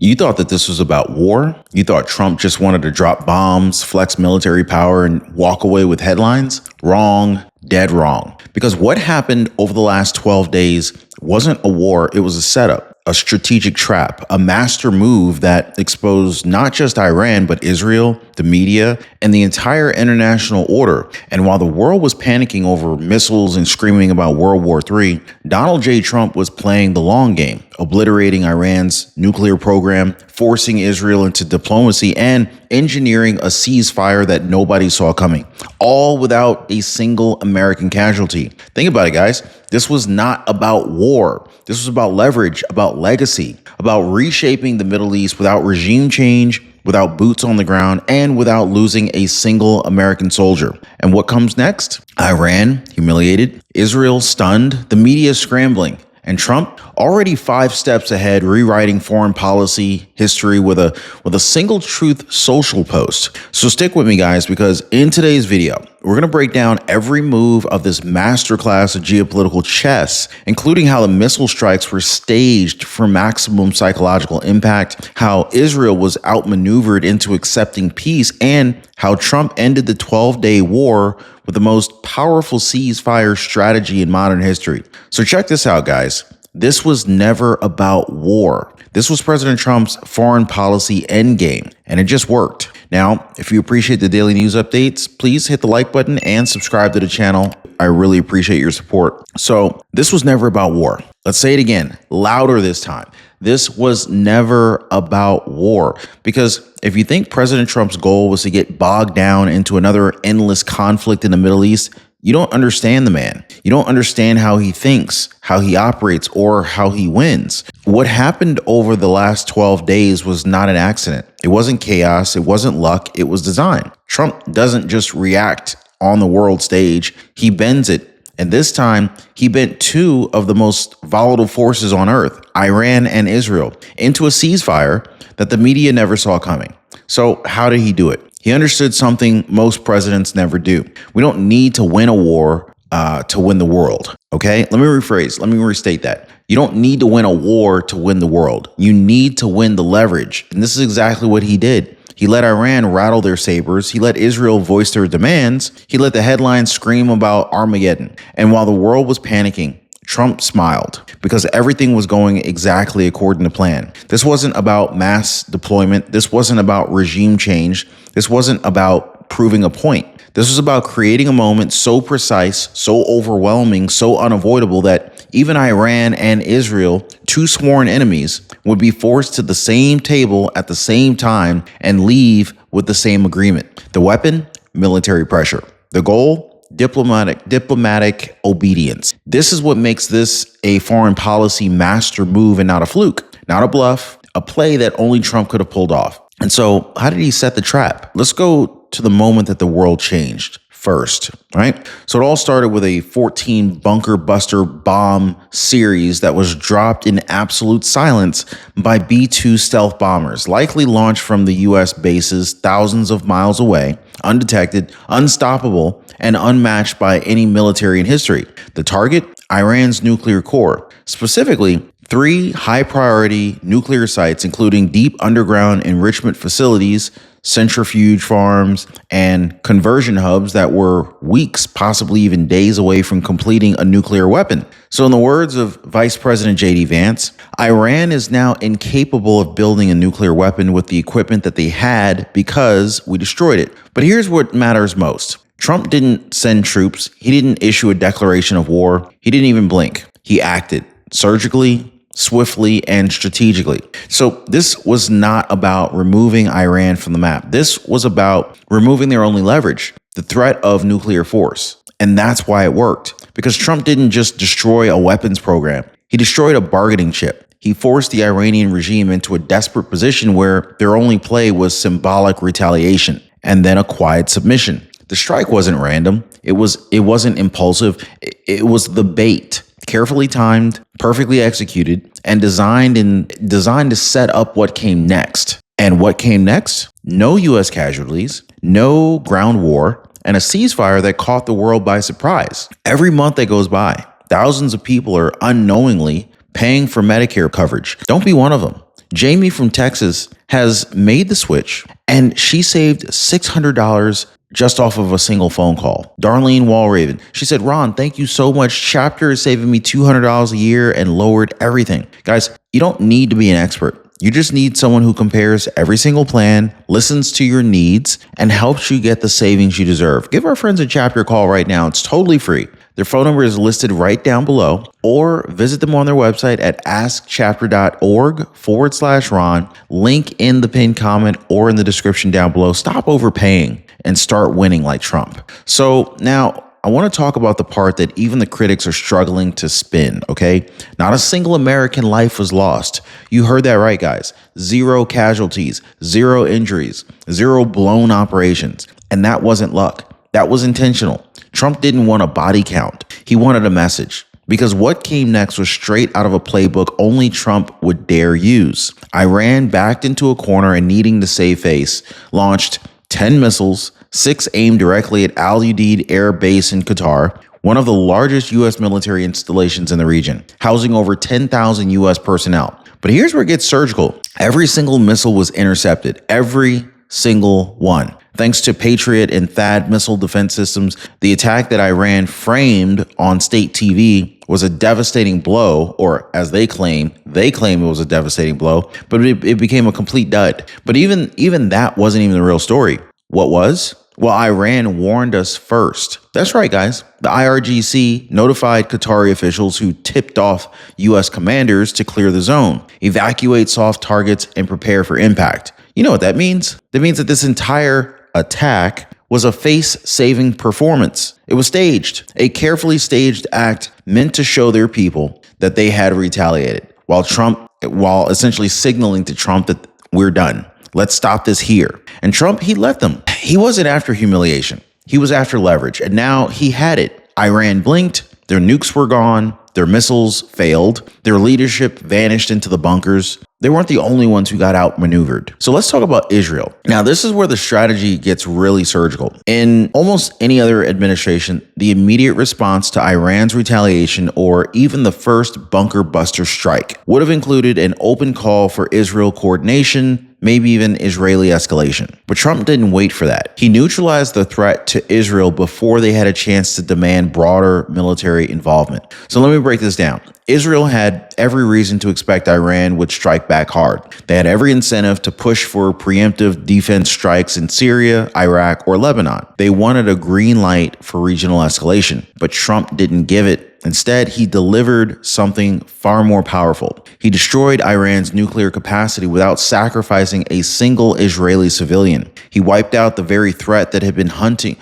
You thought that this was about war? You thought Trump just wanted to drop bombs, flex military power, and walk away with headlines? Wrong. Dead wrong. Because what happened over the last 12 days wasn't a war, it was a setup, a strategic trap, a master move that exposed not just Iran, but Israel, the media, and the entire international order. And while the world was panicking over missiles and screaming about World War III, Donald J. Trump was playing the long game, obliterating Iran's nuclear program, forcing Israel into diplomacy, and engineering a ceasefire that nobody saw coming, all without a single American casualty. Think about it, guys. This was not about war. This was about leverage, about legacy, about reshaping the Middle East without regime change, without boots on the ground, and without losing a single American soldier. And what comes next? Iran humiliated, Israel stunned, the media scrambling, and Trump already 5 steps ahead, rewriting foreign policy history with a single truth social post. So stick with me, guys, because in today's video, we're going to break down every move of this masterclass of geopolitical chess, including how the missile strikes were staged for maximum psychological impact, how Israel was outmaneuvered into accepting peace, and how Trump ended the 12-day war with the most powerful ceasefire strategy in modern history. So check this out, guys. This was never about war. This was President Trump's foreign policy endgame, and it just worked. Now, if you appreciate the daily news updates, please hit the like button and subscribe to the channel. I really appreciate your support. So this was never about war. Let's say it again, louder this time. This was never about war, because if you think President Trump's goal was to get bogged down into another endless conflict in the Middle East, you don't understand the man. You don't understand how he thinks, how he operates, or how he wins. What happened over the last 12 days was not an accident. It wasn't chaos. It wasn't luck. It was design. Trump doesn't just react on the world stage. He bends it. And this time, he bent 2 of the most volatile forces on earth, Iran and Israel, into a ceasefire that the media never saw coming. So how did he do it? He understood something most presidents never do. We don't need to win a war to win the world. Okay, let me rephrase. Let me restate that. You don't need to win a war to win the world. You need to win the leverage. And this is exactly what he did. He let Iran rattle their sabers. He let Israel voice their demands. He let the headlines scream about Armageddon. And while the world was panicking, Trump smiled because everything was going exactly according to plan. This wasn't about mass deployment. This wasn't about regime change. This wasn't about proving a point. This was about creating a moment so precise, so overwhelming, so unavoidable that even Iran and Israel, 2 sworn enemies, would be forced to the same table at the same time and leave with the same agreement. The weapon? Military pressure. The goal? Diplomatic obedience. This is what makes this a foreign policy master move and not a fluke, not a bluff, a play that only Trump could have pulled off. And so how did he set the trap? Let's go to the moment that the world changed first, right? So it all started with a 14 bunker buster bomb series that was dropped in absolute silence by B-2 stealth bombers, likely launched from the U.S. bases thousands of miles away, undetected, unstoppable, and unmatched by any military in history. The target? Iran's nuclear core, specifically 3 high-priority nuclear sites, including deep underground enrichment facilities, centrifuge farms, and conversion hubs that were weeks, possibly even days away from completing a nuclear weapon. So in the words of Vice President J.D. Vance, Iran is now incapable of building a nuclear weapon with the equipment that they had because we destroyed it. But here's what matters most. Trump didn't send troops. He didn't issue a declaration of war. He didn't even blink. He acted surgically, swiftly, and strategically. So this was not about removing Iran from the map. This was about removing their only leverage, the threat of nuclear force. And that's why it worked, because Trump didn't just destroy a weapons program. He destroyed a bargaining chip. He forced the Iranian regime into a desperate position where their only play was symbolic retaliation and then a quiet submission. The strike wasn't random. It wasn't impulsive. It was the bait. Carefully timed, perfectly executed, and designed to set up what came next. And what came next? No U.S. casualties, no ground war, and a ceasefire that caught the world by surprise. Every month that goes by, thousands of people are unknowingly paying for Medicare coverage. Don't be one of them. Jamie from Texas has made the switch, and she saved $600 just off of a single phone call. Darlene Walraven, she said, Ron, thank you so much. Chapter is saving me $200 a year and lowered everything. Guys, you don't need to be an expert. You just need someone who compares every single plan, listens to your needs, and helps you get the savings you deserve. Give our friends at Chapter a call right now. It's totally free. Their phone number is listed right down below, or visit them on their website at askchapter.org/Ron. Link in the pinned comment or in the description down below. Stop overpaying and start winning like Trump. So now I want to talk about the part that even the critics are struggling to spin, okay? Not a single American life was lost. You heard that right, guys. 0 casualties, 0 injuries, 0 blown operations. And that wasn't luck. That was intentional. Trump didn't want a body count. He wanted a message. Because what came next was straight out of a playbook only Trump would dare use. Iran backed into a corner and, needing to save face, launched 10 missiles, 6 aimed directly at Al Udeid Air Base in Qatar, one of the largest U.S. military installations in the region, housing over 10,000 U.S. personnel. But here's where it gets surgical. Every single missile was intercepted. Every single one. Thanks to Patriot and THAAD missile defense systems, the attack that Iran framed on state TV was a devastating blow, or as they claim it was a devastating blow, but it became a complete dud. But even that wasn't even the real story. What was? Well, Iran warned us first. That's right, guys. The IRGC notified Qatari officials, who tipped off U.S. commanders to clear the zone, evacuate soft targets, and prepare for impact. You know what that means? That means that this entire attack was a face-saving performance. It was staged, a carefully staged act meant to show their people that they had retaliated, while essentially signaling to Trump that we're done. Let's stop this here. And Trump, he let them. He wasn't after humiliation. He was after leverage. And now he had it. Iran blinked. Their nukes were gone. Their missiles failed. Their leadership vanished into the bunkers. They weren't the only ones who got outmaneuvered. So let's talk about Israel. Now, this is where the strategy gets really surgical. In almost any other administration, the immediate response to Iran's retaliation, or even the first bunker buster strike, would have included an open call for Israel coordination, maybe even Israeli escalation. But Trump didn't wait for that. He neutralized the threat to Israel before they had a chance to demand broader military involvement. So let me break this down. Israel had every reason to expect Iran would strike back hard. They had every incentive to push for preemptive defense strikes in Syria, Iraq, or Lebanon. They wanted a green light for regional escalation, but Trump didn't give it. Instead, he delivered something far more powerful. He destroyed Iran's nuclear capacity without sacrificing a single Israeli civilian. He wiped out the very threat that had been haunting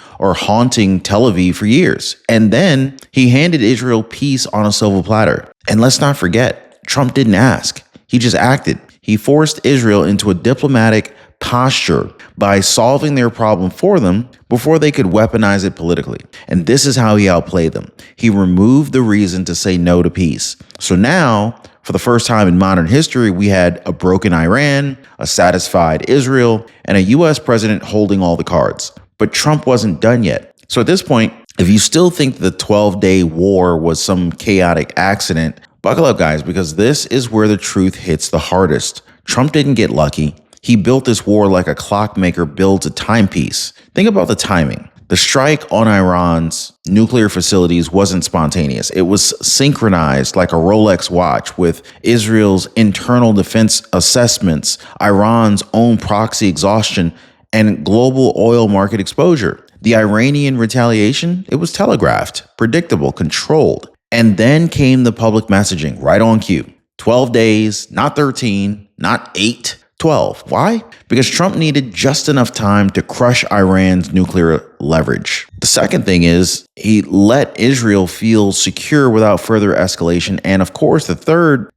Tel Aviv for years. And then he handed Israel peace on a silver platter. And let's not forget, Trump didn't ask. He just acted. He forced Israel into a diplomatic posture by solving their problem for them before they could weaponize it politically. And this is how he outplayed them. He removed the reason to say no to peace. So now, for the first time in modern history, we had a broken Iran, a satisfied Israel, and a U.S. president holding all the cards. But Trump wasn't done yet. So at this point, if you still think the 12-day war was some chaotic accident, buckle up, guys, because this is where the truth hits the hardest. Trump didn't get lucky. He built this war like a clockmaker builds a timepiece. Think about the timing. The strike on Iran's nuclear facilities wasn't spontaneous. It was synchronized like a Rolex watch with Israel's internal defense assessments, Iran's own proxy exhaustion, and global oil market exposure. The Iranian retaliation, it was telegraphed, predictable, controlled. And then came the public messaging right on cue. 12 days, not 13, not 8. 12. Why? Because Trump needed just enough time to crush Iran's nuclear leverage. The second thing is he let Israel feel secure without further escalation. And of course, the third,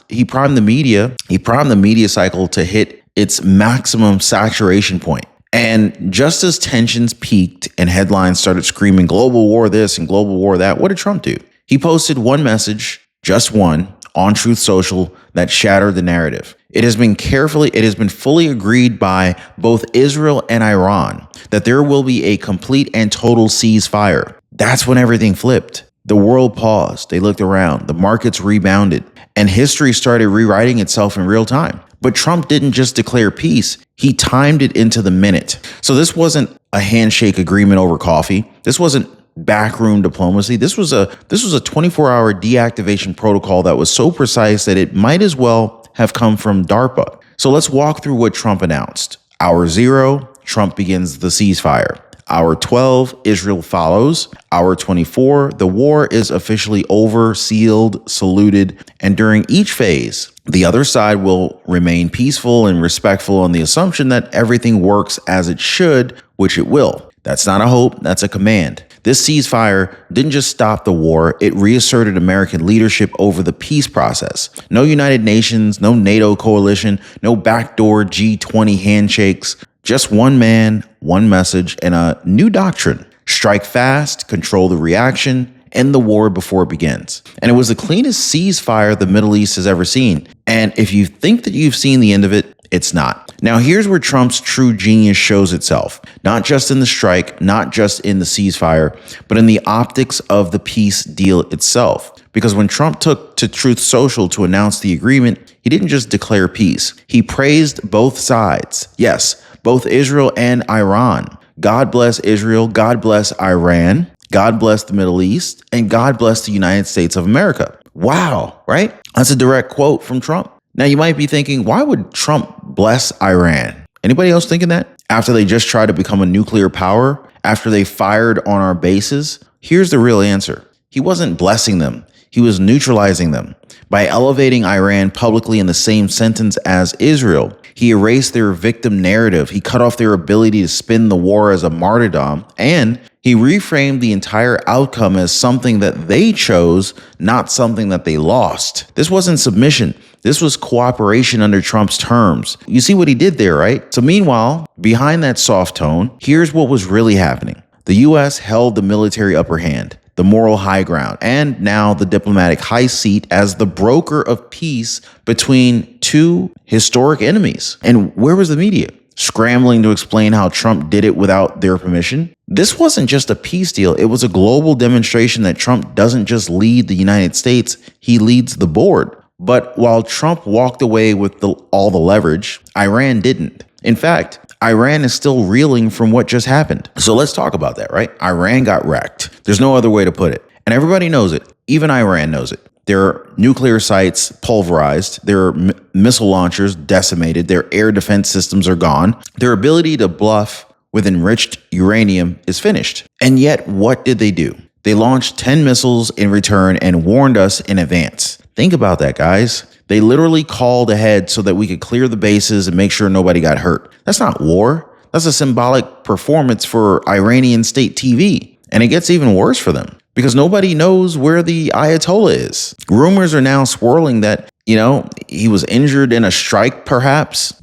he primed the media. He primed the media cycle to hit its maximum saturation point. And just as tensions peaked and headlines started screaming global war this and global war that, what did Trump do? He posted one message, just one, on Truth Social that shattered the narrative. It has been fully agreed by both Israel and Iran that there will be a complete and total ceasefire. That's when everything flipped. The world paused. They looked around. The markets rebounded. And history started rewriting itself in real time. But Trump didn't just declare peace, he timed it into the minute. So this wasn't a handshake agreement over coffee. This wasn't backroom diplomacy. This was a 24-hour deactivation protocol that was so precise that it might as well have come from DARPA. So let's walk through what Trump announced. Hour 0, Trump begins the ceasefire. Hour 12, Israel follows. Hour 24, the war is officially over, sealed, saluted, and during each phase, the other side will remain peaceful and respectful on the assumption that everything works as it should, which it will. That's not a hope, that's a command. This ceasefire didn't just stop the war, it reasserted American leadership over the peace process. No United Nations, no NATO coalition, no backdoor G20 handshakes, just one man, one message, and a new doctrine. Strike fast, control the reaction, end the war before it begins. And it was the cleanest ceasefire the Middle East has ever seen. And if you think that you've seen the end of it, it's not. Now, here's where Trump's true genius shows itself. Not just in the strike, not just in the ceasefire, but in the optics of the peace deal itself. Because when Trump took to Truth Social to announce the agreement, he didn't just declare peace. He praised both sides. Yes, both Israel and Iran. God bless Israel, God bless Iran, God bless the Middle East, and God bless the United States of America. Wow, right? That's a direct quote from Trump. Now, you might be thinking, why would Trump bless Iran? Anybody else thinking that? After they just tried to become a nuclear power? After they fired on our bases? Here's the real answer. He wasn't blessing them. He was neutralizing them. By elevating Iran publicly in the same sentence as Israel, he erased their victim narrative. He cut off their ability to spin the war as a martyrdom, and he reframed the entire outcome as something that they chose, not something that they lost. This wasn't submission. This was cooperation under Trump's terms. You see what he did there, right? So meanwhile, behind that soft tone, here's what was really happening. The U.S. held the military upper hand, the moral high ground, and now the diplomatic high seat as the broker of peace between two historic enemies. And where was the media? Scrambling to explain how Trump did it without their permission? This wasn't just a peace deal. It was a global demonstration that Trump doesn't just lead the United States, he leads the board. But while Trump walked away with all the leverage, Iran didn't. In fact, Iran is still reeling from what just happened. So let's talk about that, right? Iran got wrecked. There's no other way to put it. And everybody knows it. Even Iran knows it. Their nuclear sites pulverized, their missile launchers decimated, their air defense systems are gone. Their ability to bluff with enriched uranium is finished. And yet, what did they do? They launched 10 missiles in return and warned us in advance. Think about that, guys. They literally called ahead so that we could clear the bases and make sure nobody got hurt. That's not war. That's a symbolic performance for Iranian state TV. And it gets even worse for them because nobody knows where the Ayatollah is. Rumors are now swirling that, he was injured in a strike, perhaps.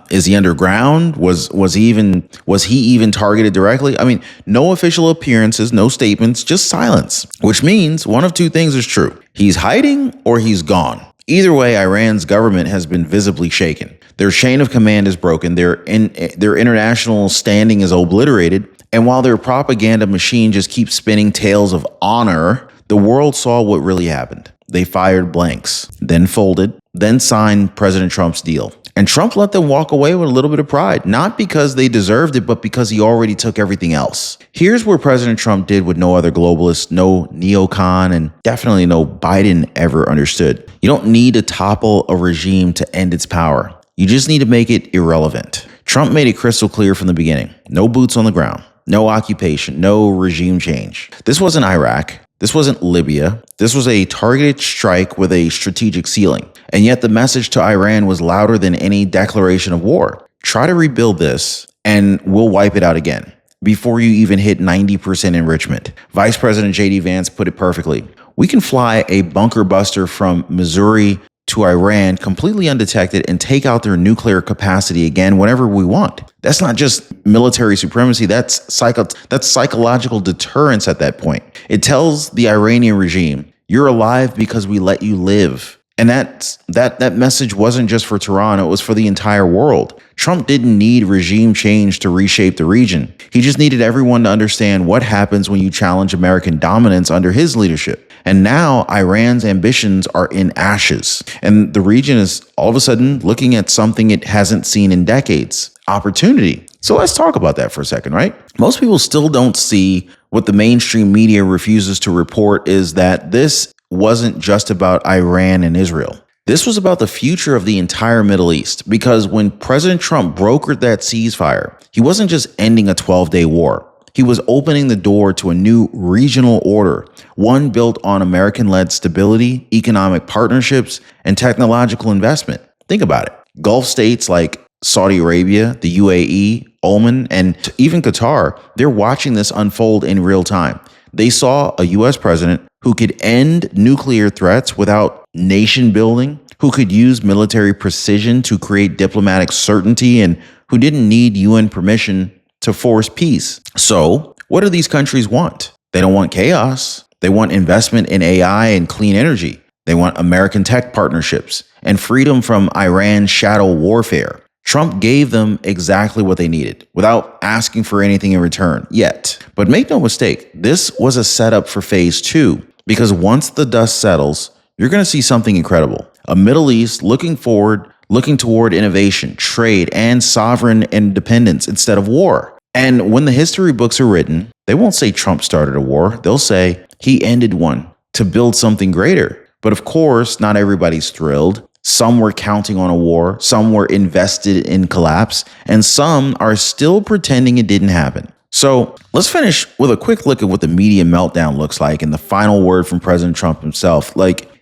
Is he underground? Was he even targeted directly? I mean, no official appearances, no statements, just silence, which means one of two things is true. He's hiding or he's gone. Either way, Iran's government has been visibly shaken. Their chain of command is broken. Their international standing is obliterated. And while their propaganda machine just keeps spinning tales of honor, the world saw what really happened. They fired blanks, then folded, then signed President Trump's deal. And Trump let them walk away with a little bit of pride, not because they deserved it, but because he already took everything else. Here's where President Trump did what no other globalist, no neocon, and definitely no Biden ever understood. You don't need to topple a regime to end its power. You just need to make it irrelevant. Trump made it crystal clear from the beginning. No boots on the ground, no occupation, no regime change. This wasn't Iraq. This wasn't Libya. This was a targeted strike with a strategic ceiling. And yet the message to Iran was louder than any declaration of war. Try to rebuild this and we'll wipe it out again before you even hit 90% enrichment. Vice President J.D. Vance put it perfectly. We can fly a bunker buster from Missouri to Iran completely undetected and take out their nuclear capacity again whenever we want. That's not just military supremacy. That's psychological deterrence at that point. It tells the Iranian regime, you're alive because we let you live. And that message wasn't just for Tehran, it was for the entire world. Trump didn't need regime change to reshape the region. He just needed everyone to understand what happens when you challenge American dominance under his leadership. And now Iran's ambitions are in ashes. And the region is all of a sudden looking at something it hasn't seen in decades: opportunity. So let's talk about that for a second, right? Most people still don't see what the mainstream media refuses to report is that this wasn't just about Iran and Israel. This was about the future of the entire Middle East, because when President Trump brokered that ceasefire, he wasn't just ending a 12-day war. He was opening the door to a new regional order, one built on American-led stability, economic partnerships, and technological investment. Think about it. Gulf states like Saudi Arabia, the UAE, Oman, and even Qatar, they're watching this unfold in real time. They saw a U.S. president who could end nuclear threats without nation building, who could use military precision to create diplomatic certainty, and who didn't need UN permission to force peace. So, what do these countries want? They don't want chaos. They want investment in AI and clean energy. They want American tech partnerships and freedom from Iran's shadow warfare. Trump gave them exactly what they needed without asking for anything in return yet. But make no mistake, this was a setup for phase 2, because once the dust settles, you're going to see something incredible. A Middle East looking forward, looking toward innovation, trade, and sovereign independence instead of war. And when the history books are written, they won't say Trump started a war. They'll say he ended one to build something greater. But of course, not everybody's thrilled. Some were counting on a war, some were invested in collapse, and some are still pretending it didn't happen. So let's finish with a quick look at what the media meltdown looks like and the final word from President Trump himself.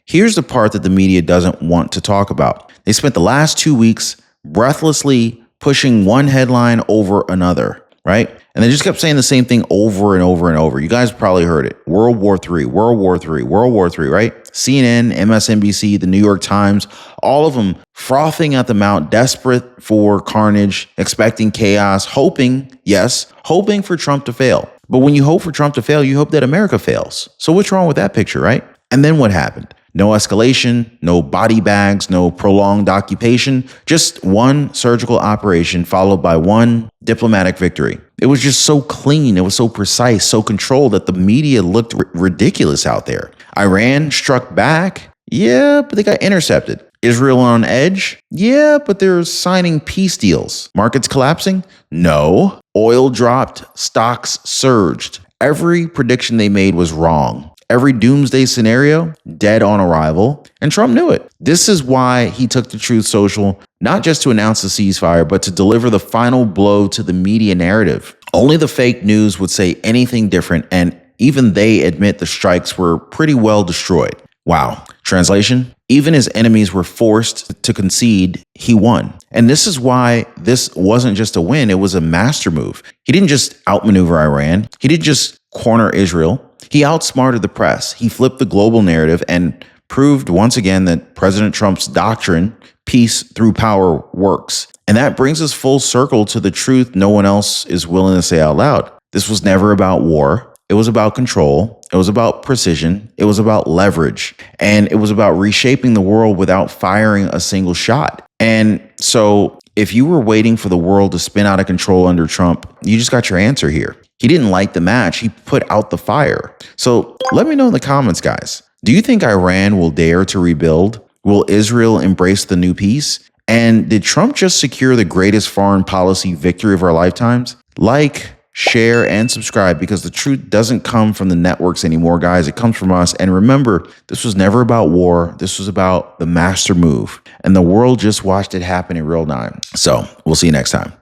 Here's the part that the media doesn't want to talk about. They spent the last 2 weeks breathlessly pushing one headline over another, right? And they just kept saying the same thing over and over and over. You guys probably heard it. World War III, World War III, World War III, right? CNN, MSNBC, the New York Times, all of them frothing at the mouth, desperate for carnage, expecting chaos, hoping for Trump to fail. But when you hope for Trump to fail, you hope that America fails. So what's wrong with that picture, right? And then what happened? No escalation, no body bags, no prolonged occupation, just one surgical operation followed by one diplomatic victory. It was just so clean, it was so precise, so controlled that the media looked ridiculous out there. Iran struck back, yeah, but they got intercepted. Israel on edge, yeah, but they're signing peace deals. Markets collapsing? No. Oil dropped, stocks surged. Every prediction they made was wrong. Every doomsday scenario, dead on arrival, and Trump knew it. This is why he took to Truth Social, not just to announce the ceasefire, but to deliver the final blow to the media narrative. Only the fake news would say anything different, and even they admit the strikes were pretty well destroyed. Wow. Translation? Even his enemies were forced to concede, he won. And this is why this wasn't just a win, it was a master move. He didn't just outmaneuver Iran. He didn't just corner Israel. He outsmarted the press. He flipped the global narrative and proved once again that President Trump's doctrine, peace through power, works. And that brings us full circle to the truth no one else is willing to say out loud. This was never about war. It was about control. It was about precision. It was about leverage. And it was about reshaping the world without firing a single shot. And so if you were waiting for the world to spin out of control under Trump, you just got your answer here. He didn't light the match. He put out the fire. So let me know in the comments, guys. Do you think Iran will dare to rebuild? Will Israel embrace the new peace? And did Trump just secure the greatest foreign policy victory of our lifetimes? Like, share, and subscribe, because the truth doesn't come from the networks anymore, guys. It comes from us. And remember, this was never about war. This was about the master move. And the world just watched it happen in real time. So we'll see you next time.